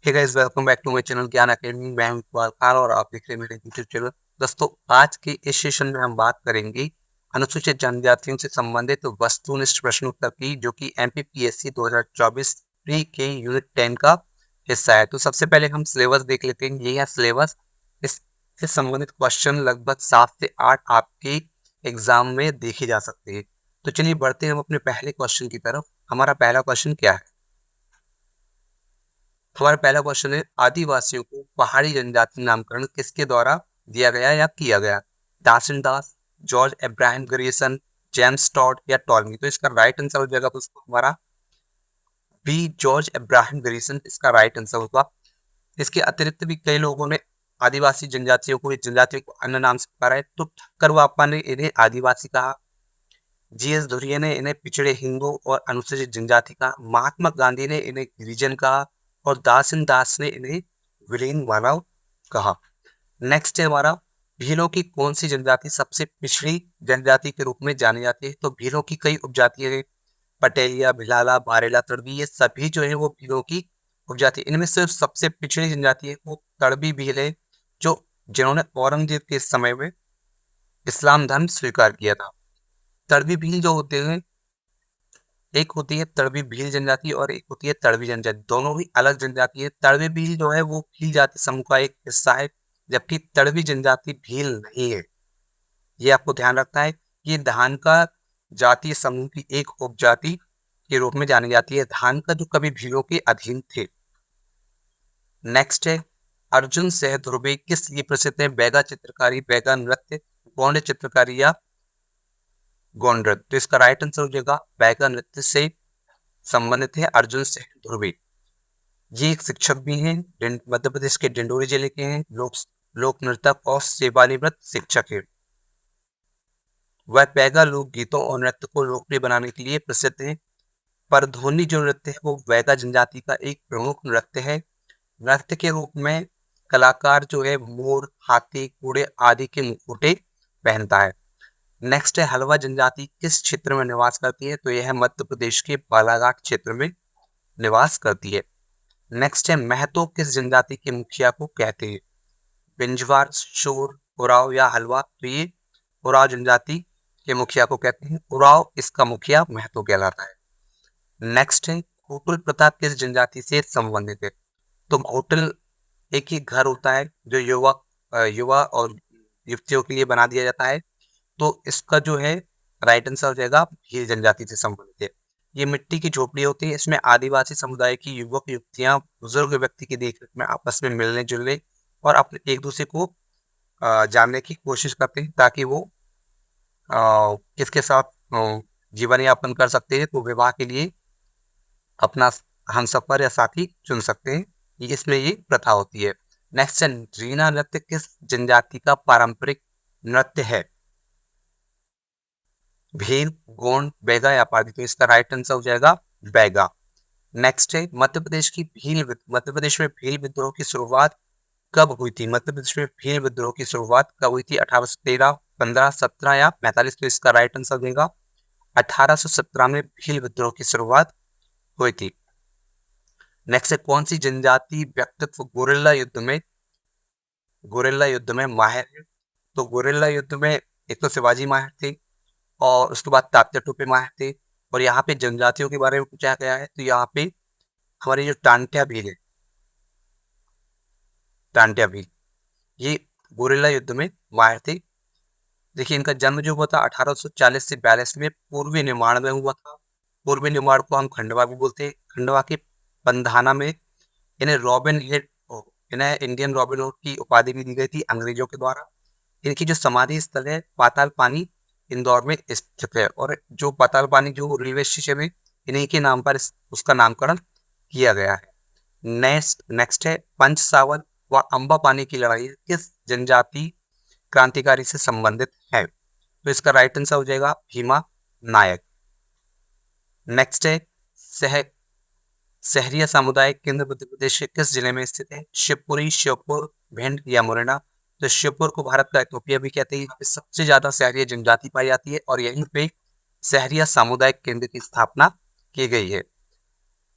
Hey guys, welcome back to my channel Gyan Academy. मैं हूं इकबाल खान और आप देख रहे हैं मेरे यूट्यूब चैनल। दोस्तों, आज के इस सेशन में हम बात करेंगे अनुसूचित जनजातियों से संबंधित वस्तुनिष्ठ प्रश्नोत्तर की, जो कि एमपीपीएससी 2024 प्री के यूनिट 10 का हिस्सा है। तो सबसे पहले हम सिलेबस देख लेते हैं। ये है सिलेबस। इससे संबंधित क्वेश्चन लगभग 7 से 8 आपके एग्जाम में देखे जा सकते हैं। तो चलिए बढ़ते हैं हम अपने पहले क्वेश्चन की तरफ। हमारा पहला क्वेश्चन क्या है? हमारा पहला क्वेश्चन है, आदिवासियों को पहाड़ी जनजाति नामकरण किसके द्वारा दिया गया या किया गया? Dasan Das, George Abraham Grierson, James Tod या टॉलमी? तो इसका राइट आंसर हो जाएगा दोस्तों हमारा बी, जॉर्ज एब्राहम ग्रेसन इसका राइट आंसर होगा। इसके अतिरिक्त भी कई लोगों ने आदिवासी जनजातियों को, इस जनजातियों को अन्य नाम से पुकारा है। तो ठक्कर वापा ने इन्हें आदिवासी कहा, जीएस धुरिया ने इन्हें पिछड़े हिंदू और अनुसूचित जनजाति कहा, महात्मा गांधी ने इन्हें गिरिजन कहा और दासन दास ने इन्हें विलीन मानव कहा। नेक्स्ट है हमारा, भीलों की कौन सी जनजाति सबसे पिछड़ी जनजाति के रूप में जानी जाती है? तो भीलों की कई उपजातियां हैं, पटेलिया, भिलाला, बारेला, तड़वी, ये सभी जो है वो भीलों की उपजाति। इनमें से सबसे पिछड़ी जनजाति है वो तड़वी भील है, जो जिन्होंने औरंगजेब के समय में इस्लाम धर्म स्वीकार किया था। तड़वी भील जो होते हैं, एक होती है तड़वी भील जनजाति और एक होती है तड़वी जनजाति, दोनों ही अलग जनजाति है। तड़वी भील जो है वो भील जाति समूह का एक हिस्सा है, जबकि तड़वी जनजाति भील नहीं है। ये आपको ध्यान रखना है। ये धान का जातीय समूह की एक उपजाति के रूप में जानी जाती है, धान का जो कभी भीलों के अधीन थे। नेक्स्ट है, अर्जुन सह ध्रुवे किस लिए प्रसिद्ध है? बैगा चित्रकारी, बैगा नृत्य, गोंड चित्रकारी या गौंड नृत्य? तो इसका राइट आंसर हो जाएगा बैगा नृत्य से संबंधित है अर्जुन सह ध्रुवे। ये एक शिक्षक भी हैं, मध्य प्रदेश के डिंडोरी जिले के हैं, लोक नृतक और सेवानिवृत्त शिक्षक है। वह बैगा लोक गीतों और नृत्य को लोकप्रिय बनाने के लिए प्रसिद्ध है। परधोनी जो नृत्य है वो बैगा जनजाति का एक प्रमुख नृत्य है। नृत्य के रूप में कलाकार जो है मोर, हाथी, घोड़े आदि के मुखौटे पहनता है। नेक्स्ट है, हलवा जनजाति किस क्षेत्र में निवास करती है? तो यह है मध्य प्रदेश के बालाघाट क्षेत्र में निवास करती है। नेक्स्ट है, महतो किस जनजाति के मुखिया को कहते हैं? बिंजवार, शोर, उराव या हलवा? तो ये उराव जनजाति के मुखिया को कहते हैं। उराव इसका मुखिया महतो कहलाता है। नेक्स्ट है, घोटुल प्रथा किस जनजाति से संबंधित है? तो घोटुल एक ही घर होता है जो युवा और युवतियों के लिए बना दिया जाता है। तो इसका जो है राइट आंसर हो जाएगा भील जनजाति से संबंधित है। ये मिट्टी की झोपड़ी होती है, इसमें आदिवासी समुदाय की युवक युवतियां बुजुर्ग व्यक्ति की देखरेख में आपस में मिलने जुलने और अपने एक दूसरे को जानने की कोशिश करते हैं, ताकि वो किसके साथ जीवन यापन कर सकते हैं। तो विवाह के लिए अपना हमसफर या साथी चुन सकते हैं, इसमें ये प्रथा होती है। नेक्स्ट है, रीना नृत्य किस जनजाति का पारंपरिक नृत्य है? भील, गोंड, बैगा या पारधी? तो इसका राइट आंसर हो जाएगा बैगा। नेक्स्ट है, मध्य प्रदेश में भील विद्रोह की शुरुआत कब हुई थी? मध्य प्रदेश में भील विद्रोह की शुरुआत कब हुई थी? 1813, 15, 17 या 45? तो इसका राइट आंसर देगा 1817 में भील विद्रोह की शुरुआत हुई थी। नेक्स्ट है, कौन सी जनजाति व्यक्तित्व गोरिल्ला युद्ध में माहिर है? तो गोरिल्ला युद्ध में एक तो शिवाजी माहिर थे और उसके बाद तात्या टोपे माहिर थे। और यहाँ पे जनजातियों के बारे में पूछा गया है, तो यहाँ पे हमारी जो टांटिया भील ये गोरिल्ला युद्ध में माहिर थे। देखिए, इनका जन्म जो हुआ था 1840 से 42 में पूर्वी निमाड़ में हुआ था। पूर्वी निमाड़ को हम खंडवा भी बोलते हैं। खंडवा के पंधाना में इन्हें इन्हें इंडियन रॉबिन हुड की उपाधि भी दी गई थी अंग्रेजों के द्वारा। इनकी जो समाधि स्थल है पाताल पानी इंदौर में स्थित है, और जो पाताल पानी जो रेलवे स्टेशन है इन्हीं के नाम पर उसका नामकरण किया गया है। नेक्स्ट है, पंच सावन व अंबा पानी की लड़ाई किस जनजाति क्रांतिकारी से संबंधित है? तो इसका राइट आंसर हो जाएगा भीमा नायक। नेक्स्ट है, सहरिया सामुदायिक केंद्र मध्य प्रदेश के किस जिले में स्थित है? शिवपुरी, श्योपुर, भिंड या मुरैना? तो श्योपुर को भारत का इथोपिया भी कहते हैं। यहाँ पे सबसे ज्यादा सहरिया जनजाति पाई जाती है और यहीं पे सहरिया सामुदायिक केंद्र की स्थापना की गई है।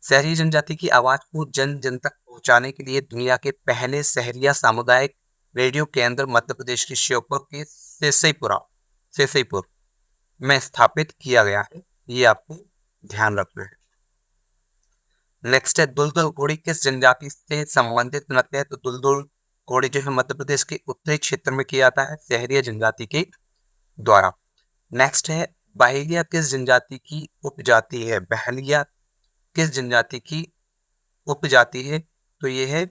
सहरिया जनजाति की आवाज को जन जन तक पहुंचाने के लिए दुनिया के पहले शहरिया सामुदायिक रेडियो केंद्र मध्य प्रदेश के श्योपुर के सेसईपुर में स्थापित किया गया है। ये आपको ध्यान रखना है। नेक्स्ट है दुलदुल घोड़ी किस जनजाति से संबंधित नृत्य है? तो दुलदुल घोड़ी जो है मध्य प्रदेश के उत्तरी क्षेत्र में किया जाता है शहरिया जनजाति के द्वारा। नेक्स्ट है बहेलिया किस जनजाति की उपजाति है? बहेलिया किस जनजाति की उपजाति है? तो ये है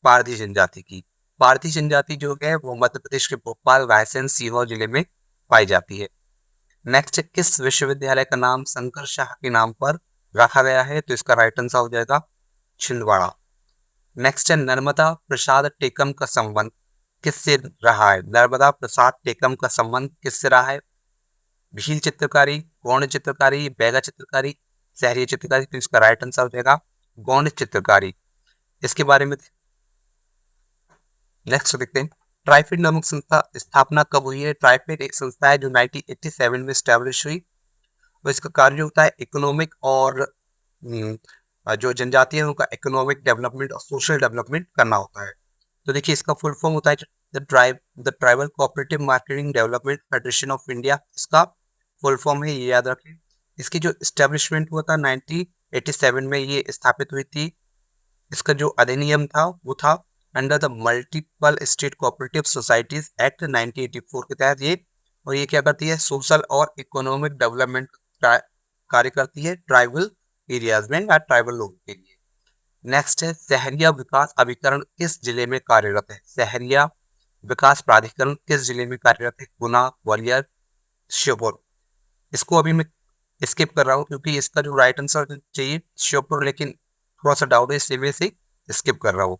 पारधी जनजाति की। पारधी जनजाति जो है वो मध्य प्रदेश के भोपाल, रायसेन, सीहोर जिले में पाई जाती है। नेक्स्ट, किस विश्वविद्यालय का नाम शंकर शाह के नाम पर रखा गया है? तो इसका राइट आंसर हो जाएगा छिंदवाड़ा। नेक्स्ट है नर्मदा प्रसाद टेकम का संबंध किससे रहा है? नर्मदा प्रसाद टेकम का संबंध किससे रहा है? भील चित्रकारी, गौड़ चित्रकारी, बैगा चित्रकारी, शहरी चित्रकारी। तो इसका राइट आंसर हो जाएगा गौड़ चित्रकारी। इसके बारे में नेक्स्ट देखते हैं ट्राइफेड नामक संस्था स्थापना कब हुई है? ट्राइफेड एक संस्था है जो 1987 में स्टैब्लिश हुई। तो इसका कार्य होता है इकोनॉमिक और जो जनजाति है उनका इकोनॉमिक डेवलपमेंट और सोशल डेवलपमेंट करना होता है। तो देखिए इसका फुल फॉर्म होता है the tribal cooperative marketing development federation of India. इसका फुल फॉर्म है, ये याद रखें। इसकी जो स्टैब्लिशमेंट हुआ था 1987 में ये स्थापित हुई थी। इसका जो अधिनियम था वो था under the multiple state cooperative societies act 1984 के तहत ये, और ये क्या करती है? सोशल और इकोनॉमिक डेवलपमेंट कार्य करती है ट्राइबल एरियाज में या ट्राइबल लोगों के लिए। नेक्स्ट है शहरिया विकास अभिकरण किस जिले में कार्यरत है? शहरिया विकास प्राधिकरण किस जिले में कार्यरत है? गुना, ग्वालियर, श्योपुर। इसको अभी मैं स्किप कर रहा हूँ क्योंकि इसका जो राइट आंसर चाहिए श्योपुर, लेकिन थोड़ा सा डाउट है इसलिए मैं इसे स्किप कर रहा हूँ।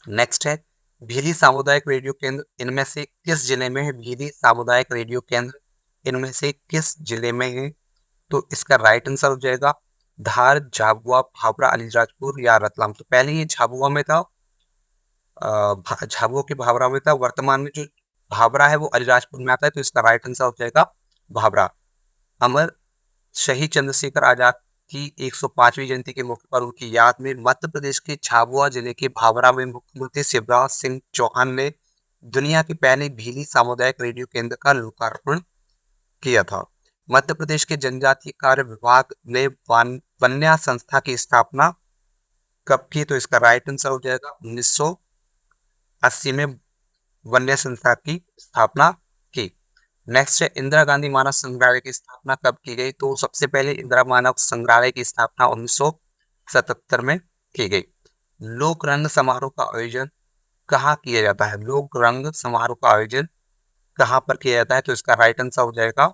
नेक्स्ट है भीली सामुदायिक रेडियो केंद्र इनमें से किस जिले में है? भीली सामुदायिक रेडियो केंद्र इनमें से किस जिले में है? तो इसका राइट आंसर हो जाएगा धार, झाबुआ, भाभरा, अलीराजपुर या रतलाम। तो पहले ये झाबुआ में था, झाबुआ के भाभरा में था। वर्तमान में जो भाभरा है वो अलीराजपुर में आता है। तो इसका राइट आंसर हो जाएगा भाभरा। अमर शहीद चंद्रशेखर आजाद की 105वीं जयंती के मौके पर उनकी याद में मध्य प्रदेश के झाबुआ जिले के भाभरा में मुख्यमंत्री शिवराज सिंह चौहान ने दुनिया के पहले भीली सामुदायिक रेडियो केंद्र का लोकार्पण किया था। मध्य प्रदेश के जनजातीय कार्य विभाग ने वन्या संस्था की स्थापना कब की? तो इसका राइट आंसर हो जाएगा 1980 में वन्य संस्था की स्थापना की। नेक्स्ट है इंदिरा गांधी मानव संग्रहालय की स्थापना कब की गई? तो सबसे पहले इंदिरा मानव संग्रहालय की स्थापना 1977 में की गई। लोक रंग समारोह का आयोजन कहाँ किया जाता है? लोक रंग समारोह का आयोजन कहाँ पर किया जाता है? तो इसका राइट आंसर हो जाएगा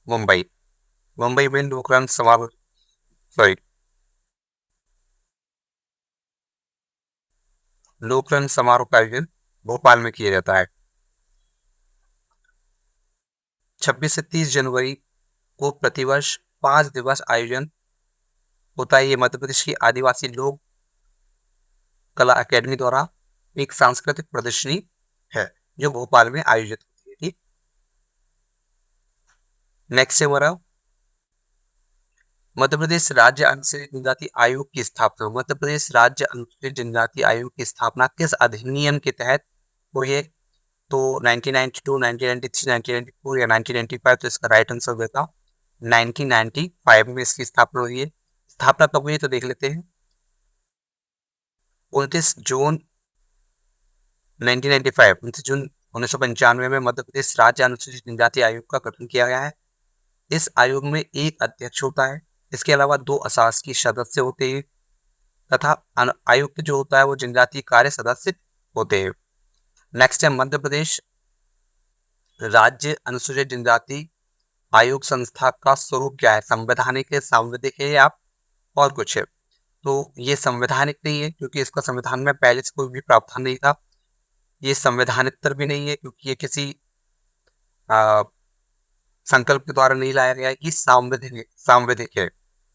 मुंबई। मुंबई में लोक रंग समारोह लोक रंग समारोह का आयोजन भोपाल में किया जाता है। 26 से 30 जनवरी को प्रतिवर्ष 5 दिवस आयोजन होता है। ये मध्य प्रदेश की आदिवासी लोक कला अकेडमी द्वारा एक सांस्कृतिक प्रदर्शनी है जो भोपाल में आयोजित होती है। ठीक, नेक्स्ट है हमारा मध्य प्रदेश राज्य अनुसूचित जनजाति आयोग की स्थापना। मध्य प्रदेश राज्य अनुसूचित जनजाति आयोग की स्थापना किस अधिनियम के तहत हुई है? तो 1992, 1993, 1994 या 1995। तो इसका राइट आंसर देता 1995 में इसकी स्थापना हुई है। स्थापना कब हुई है तो देख लेते हैं। 29 जून 1995, 29 जून 1995 में मध्य प्रदेश राज्य अनुसूचित जनजाति आयोग का गठन किया गया है। इस आयोग में एक अध्यक्ष होता है। इसके अलावा 2 अशासकीय सदस्य होते हैं तथा आयुक्त जो होता है वो जनजातीय कार्य सदस्य होते हैं। नेक्स्ट है मध्य प्रदेश राज्य अनुसूचित जनजाति आयोग संस्था का स्वरूप क्या है? संवैधानिक है, सांविधिक है या और कुछ है? तो ये संवैधानिक नहीं है क्योंकि इसका संविधान में पहले से कोई भी प्रावधान नहीं था। ये संवैधानिक भी नहीं है क्योंकि ये किसी संकल्प के द्वारा नहीं लाया गया है। ये सांविधिक है।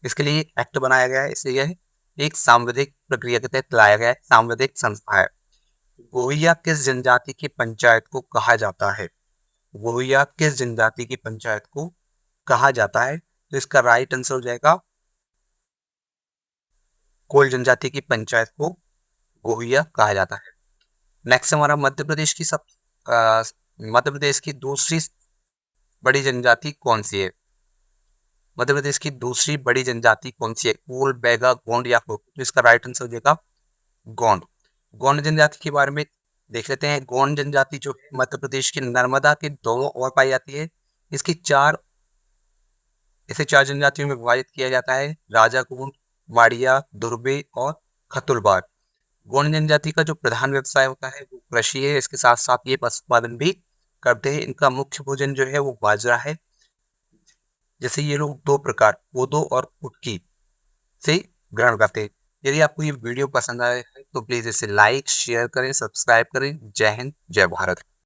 इसके लिए एक्ट बनाया गया है, इसलिए यह एक सांविधिक प्रक्रिया के तहत लाया गया है, सांविधिक संस्था है। गोहिया किस जनजाति की पंचायत को कहा जाता है? गोहिया किस जनजाति की पंचायत को कहा जाता है? तो इसका राइट आंसर हो जाएगा कोल जनजाति की पंचायत को गोहिया कहा जाता है। नेक्स्ट हमारा मध्य प्रदेश की दूसरी बड़ी जनजाति कौन सी है? मध्य प्रदेश की दूसरी बड़ी जनजाति कौन सी है? कोल, बैगा, गोंड या कुरुप? तो इसका राइट आंसर हो जाएगा गोंड। गोंड जनजाति के बारे में देख लेते हैं। गोंड जनजाति जो है मध्य प्रदेश के नर्मदा के दोनों ओर पाई जाती है। इसकी इसे 4 जनजातियों में विभाजित किया जाता है: राजा गोंड, वाड़िया, दुर्बे और खतुलबार। गोंड जनजाति का जो प्रधान व्यवसाय होता है वो कृषि है। इसके साथ साथ ये पशुपालन भी करते हैं। इनका मुख्य भोजन जो है वो बाजरा है। जैसे ये लोग 2 प्रकार, कोदो और कुटकी से ग्रहण करते हैं। यदि आपको ये वीडियो पसंद आया है तो प्लीज इसे लाइक, शेयर करें, सब्सक्राइब करें। जय हिंद, जय भारत।